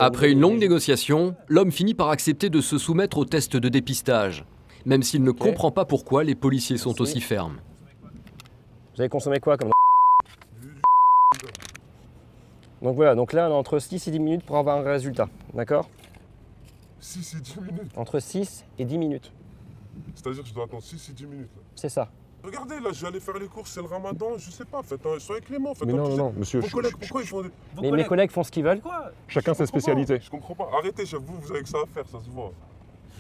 Après une longue négociation, l'homme finit par accepter de se soumettre au test de dépistage, même s'il ne comprend pas pourquoi les policiers sont aussi fermes. Vous avez consommé quoi comme... Donc voilà, donc là on a entre 6 et 10 minutes pour avoir un résultat, d'accord? 6 et 10 minutes. Entre 6 et 10 minutes. C'est-à-dire que je dois attendre 6 et 10 minutes. Là. C'est ça. Regardez, là, je vais aller faire les courses, c'est le ramadan, je sais pas, soyez clément. Mais non, monsieur. Vos collègues, pourquoi ils font des... Mais mes collègues font ce qu'ils veulent. Chacun sa spécialité. Je comprends pas. Arrêtez, chef, vous avez que ça à faire, ça se voit.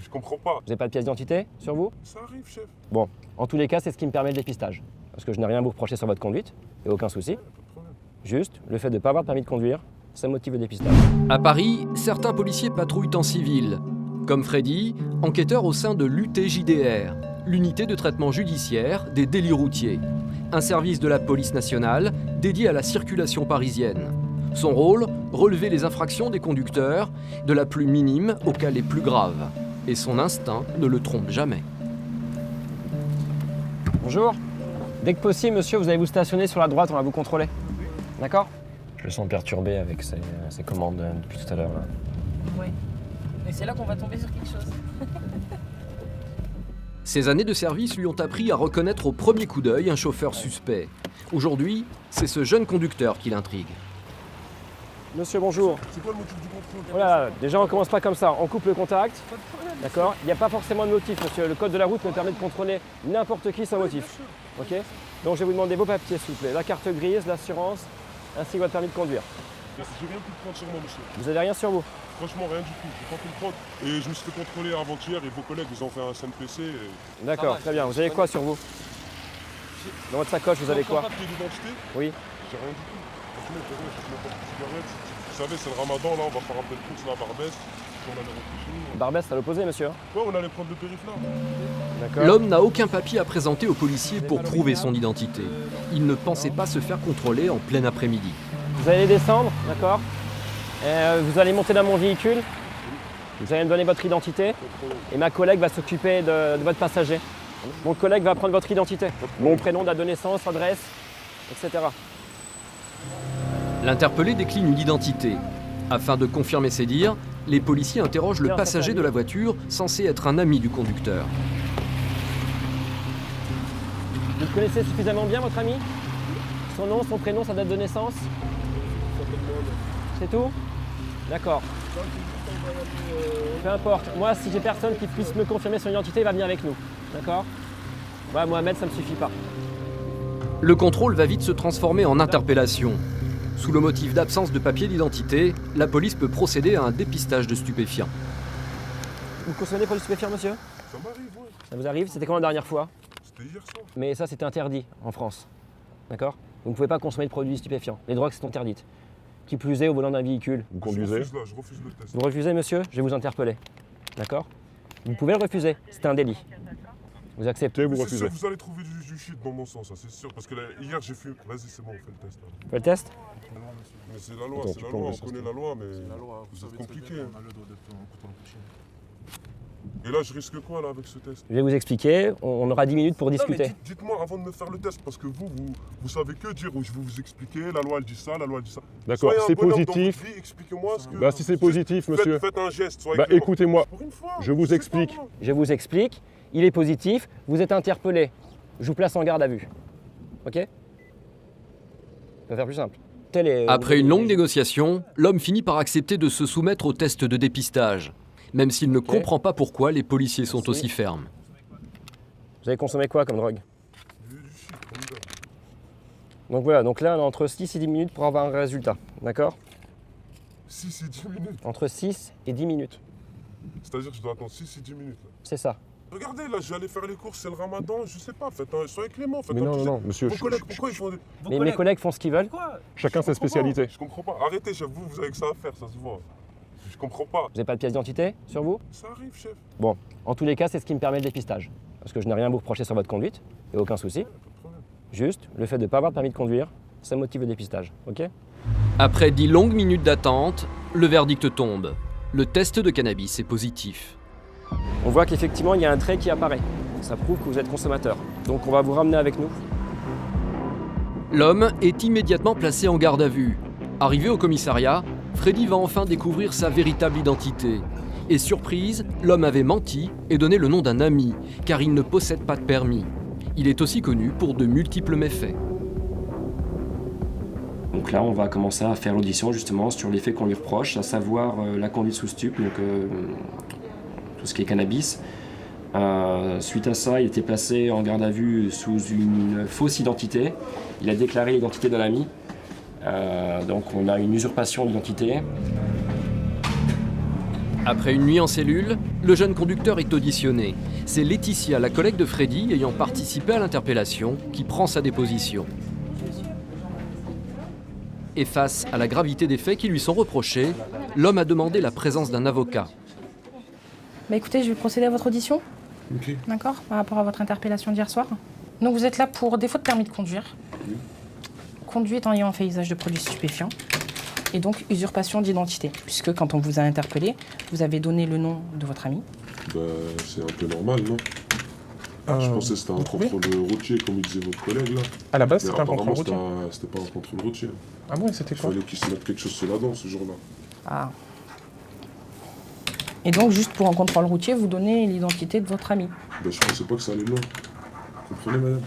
Je comprends pas. Vous n'avez pas de pièce d'identité sur vous? Ça arrive, chef. Bon, en tous les cas, c'est ce qui me permet le dépistage. Parce que je n'ai rien à vous reprocher sur votre conduite, et aucun souci. Pas de problème. Juste, le fait de ne pas avoir de permis de conduire, ça motive le dépistage. À Paris, certains policiers patrouillent en civil, comme Freddy, enquêteur au sein de l'UTJDR, l'unité de traitement judiciaire des délits routiers, un service de la police nationale dédié à la circulation parisienne. Son rôle, relever les infractions des conducteurs, de la plus minime aux cas les plus graves. Et son instinct ne le trompe jamais. Bonjour. Dès que possible, monsieur, vous allez vous stationner sur la droite, on va vous contrôler. D'accord? Je le sens perturbé avec ses commandes depuis tout à l'heure. Oui. Et c'est là qu'on va tomber sur quelque chose. Ses années de service lui ont appris à reconnaître au premier coup d'œil un chauffeur suspect. Aujourd'hui, c'est ce jeune conducteur qui l'intrigue. Monsieur, bonjour. C'est quoi le motif du contrôle? Voilà, déjà on commence pas comme ça, on coupe le contact. D'accord? Il n'y a pas forcément de motif, monsieur. Le code de la route me permet de contrôler n'importe qui sans motif. Ok? Donc je vais vous demander vos papiers, s'il vous plaît. La carte grise, l'assurance, ainsi que votre permis de conduire. J'ai rien pu prendre sur moi, monsieur. Vous avez rien sur vous? Franchement, rien du tout. J'ai pas pu le prendre. Et je me suis fait contrôler avant-hier et vos collègues, ils ont fait un CNPC. Et... D'accord, très bien. Vous avez quoi sur vous? Dans votre sacoche, vous avez quoi? Papier d'identité? Oui. J'ai rien du tout. Franchement, j'ai rien, j'ai même pas de cigarette. Vous savez, c'est le ramadan, là, on va faire un peu de course là à Barbès. On allait rentrer. Barbès, à l'opposé, monsieur. Ouais, on allait prendre le périph' là. D'accord. L'homme n'a aucun papier à présenter aux policiers pour prouver son identité. Il ne pensait pas se faire contrôler en plein après-midi. Vous allez descendre, d'accord? Vous allez monter dans mon véhicule. Vous allez me donner votre identité. Et ma collègue va s'occuper de votre passager. Mon collègue va prendre votre identité. Mon prénom, date de naissance, adresse, etc. L'interpellé décline une identité. Afin de confirmer ses dires, les policiers interrogent le passager de la voiture censé être un ami du conducteur. Vous le connaissez suffisamment bien, votre ami? Son nom, son prénom, sa date de naissance? C'est tout? D'accord. Peu importe. Moi, si j'ai personne qui puisse me confirmer son identité, il va venir avec nous. D'accord? Ouais, Mohamed, ça ne me suffit pas. Le contrôle va vite se transformer en interpellation. Sous le motif d'absence de papier d'identité, la police peut procéder à un dépistage de stupéfiants. Vous consommez pour du stupéfiant, monsieur? Ça m'arrive, ouais. Ça vous arrive? C'était quand la dernière fois? C'était hier soir. Mais ça, c'était interdit en France. D'accord? Vous ne pouvez pas consommer de produits stupéfiants. Les drogues sont interdites. Qui plus est au volant d'un véhicule. Vous conduisez? Je refuse le test. Vous refusez, monsieur? Je vais vous interpeller. D'accord? Vous pouvez le refuser. C'est un délit. Vous acceptez? Vous C'est refusez. sûr, vous allez trouver du shit dans mon sens, ça, c'est sûr. Parce que là, hier, j'ai fumé. Vas-y, c'est bon, on fait le test. Là. Vous faites le test? Mais c'est la loi, Attends, c'est tu la peux loi, enlever on ça, connaît s'il la loi, mais vous êtes compliqué. Et là, je risque quoi là avec ce test? Je vais vous expliquer. On aura 10 minutes pour Non, mais discuter. dites-moi avant de me faire le test, parce que vous savez que dire, je vais vous expliquer, la loi elle dit ça, la loi elle dit ça. D'accord, Soyez un c'est bonhomme dans positif. votre vie, expliquez-moi ce que... Bah si c'est positif, monsieur. Faites un geste, soyez Bah clément. écoutez-moi, Pour une fois, je vous sais explique. pas, moi. Je vous explique. Il est positif. Vous êtes interpellé. Je vous place en garde à vue. Ok? On va faire plus simple. Après une longue négociation, l'homme finit par accepter de se soumettre au test de dépistage, même s'il ne comprend pas pourquoi les policiers sont Merci. aussi fermes. Vous avez consommé quoi comme drogue? Du shit, comme d'hab. Donc voilà, donc là on a entre 6 et 10 minutes pour avoir un résultat. D'accord? 6 et 10 minutes. Entre 6 et 10 minutes. C'est-à-dire que je dois attendre 6 et 10 minutes. Là. C'est ça. Regardez, là, je vais aller faire les courses, c'est le ramadan, je sais pas, soyez clément. Mais non, monsieur. Vos collègues, pourquoi ils font des... Mais mes collègues font ce qu'ils veulent. Chacun sa spécialité. Je comprends pas. Arrêtez, chef, vous avez que ça à faire, ça se voit. Je comprends pas. Vous n'avez pas de pièce d'identité sur vous? Ça arrive, chef. Bon, en tous les cas, c'est ce qui me permet le dépistage. Parce que je n'ai rien à vous reprocher sur votre conduite, et aucun souci. Pas de problème. Juste, le fait de ne pas avoir de permis de conduire, ça motive le dépistage. Ok? Après 10 longues minutes d'attente, le verdict tombe. Le test de cannabis est positif. On voit qu'effectivement, il y a un trait qui apparaît. Ça prouve que vous êtes consommateur. Donc on va vous ramener avec nous. L'homme est immédiatement placé en garde à vue. Arrivé au commissariat, Freddy va enfin découvrir sa véritable identité. Et surprise, l'homme avait menti et donné le nom d'un ami, car il ne possède pas de permis. Il est aussi connu pour de multiples méfaits. Donc là, on va commencer à faire l'audition justement sur les faits qu'on lui reproche, à savoir la conduite sous stup, donc tout ce qui est cannabis. Suite à ça, il était placé en garde à vue sous une fausse identité. Il a déclaré l'identité d'un ami. Donc on a une usurpation d'identité. Après une nuit en cellule, le jeune conducteur est auditionné. C'est Laetitia, la collègue de Freddy ayant participé à l'interpellation, qui prend sa déposition. Et face à la gravité des faits qui lui sont reprochés, l'homme a demandé la présence d'un avocat. Bah écoutez, je vais procéder à votre audition. Ok. D'accord, par rapport à votre interpellation d'hier soir. Donc vous êtes là pour défaut de permis de conduire, conduite en ayant fait usage de produits stupéfiants, et donc usurpation d'identité, puisque quand on vous a interpellé, vous avez donné le nom de votre ami. Bah, c'est un peu normal, non? Je pensais que c'était un contrôle routier, comme il disait votre collègue, là. À la base, Mais c'était un contrôle apparemment, routier. c'était pas un contrôle routier. Ah ouais, c'était Il quoi? fallait qu'il se mette quelque chose sur la dent, ce jour-là. Ah. Et donc, juste pour un contrôle routier, vous donnez l'identité de votre ami. Bah, je pensais pas que ça allait loin. Vous comprenez, madame?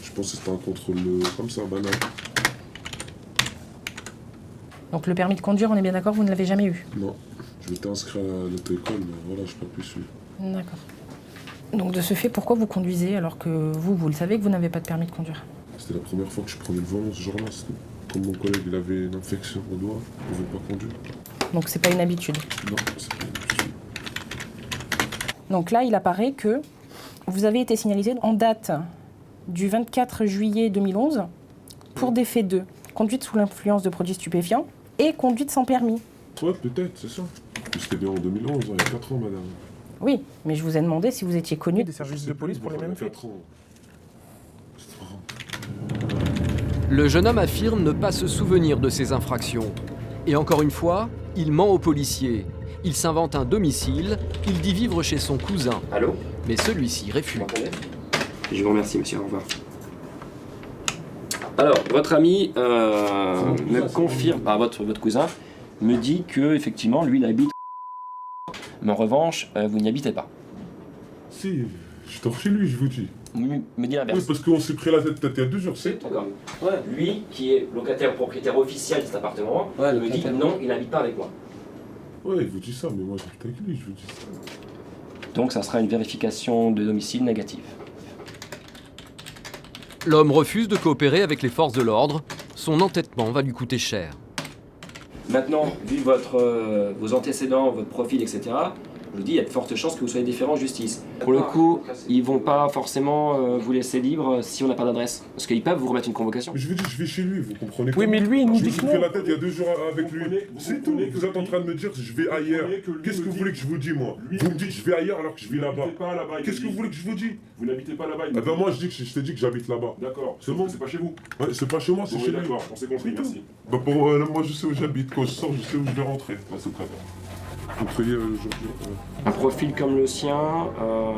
Je pensais que c'était un contrôle comme ça, banal. Donc le permis de conduire, on est bien d'accord, vous ne l'avez jamais eu? Non. Je m'étais inscrit à l'auto-école, mais voilà, je n'ai pas pu suivre. D'accord. Donc de ce fait, pourquoi vous conduisez alors que vous le savez que vous n'avez pas de permis de conduire? C'était la première fois que je prenais le volant ce jour-là. Comme mon collègue, il avait une infection au doigt, il ne pouvait pas conduire. Donc c'est pas une habitude. Non, c'est pas une habitude. Donc là, il apparaît que vous avez été signalisé en date du 24 juillet 2011 pour des faits de conduite sous l'influence de produits stupéfiants et conduite sans permis. Ouais, peut-être, c'est ça. C'était bien en 2011, il y a 4 ans, madame. Oui, mais je vous ai demandé si vous étiez connu. Des services de police pour les mêmes faits. 4 ans. C'est marrant. Le jeune homme affirme ne pas se souvenir de ces infractions. Et encore une fois, il ment aux policiers. Il s'invente un domicile, il dit vivre chez son cousin. Allô? Mais celui-ci refuse. Je vous remercie, monsieur. Au revoir. Alors, votre ami me confirme, votre cousin, me dit que effectivement, lui, il habite. Mais en revanche, vous n'y habitez pas. Si, je dors chez lui, je vous dis. Il me dit Oui, l'inverse. parce qu'on s'est pris la tête peut-être il y a 2 jours, c'est. D'accord. Ouais. Lui, qui est locataire propriétaire officiel de cet appartement, il me dit non, il n'habite pas avec moi. Ouais, il vous dit ça, mais moi j'habite avec lui, je vous dis ça. Donc, ça sera une vérification de domicile négative. L'homme refuse de coopérer avec les forces de l'ordre. Son entêtement va lui coûter cher. Maintenant, vu vos antécédents, votre profil, etc., je vous dis, il y a de fortes chances que vous soyez différent en justice. Pour le coup, ils vont pas forcément vous laisser libre si on n'a pas d'adresse. Parce qu'ils peuvent vous remettre une convocation. Mais je vous dis, je vais chez lui, vous comprenez Oui, pas. mais lui, il nous Je me dit suis que pris non. la tête il y a 2 jours avec lui. C'est tout. Vous êtes en train de me dire, je vais ailleurs. Qu'est-ce que vous voulez que je vous dise, moi? Vous me dites, je vais ailleurs alors que je vis là-bas. Qu'est-ce que vous voulez que je vous dise? Vous n'habitez pas là-bas. Eh ben moi, je t'ai dit que j'habite là-bas. D'accord. C'est bon. C'est pas chez vous. Ouais, c'est pas chez moi, c'est Oui, chez lui. d'accord. On s'est compris, merci. Bah pour moi, je sais où j'habite. Quand je sors, je sais où je vais rentrer. Bah, c'est très bien. Vous priez aujourd'hui. Un profil comme le sien,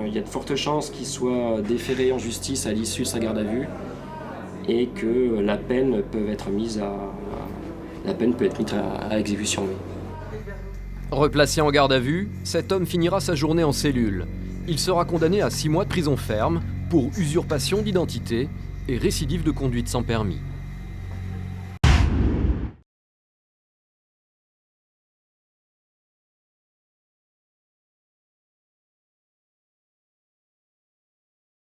il y a de fortes chances qu'il soit déféré en justice à l'issue de sa garde à vue et que la peine peut être mise à exécution. Oui. Replacé en garde à vue, cet homme finira sa journée en cellule. Il sera condamné à 6 mois de prison ferme pour usurpation d'identité et récidive de conduite sans permis.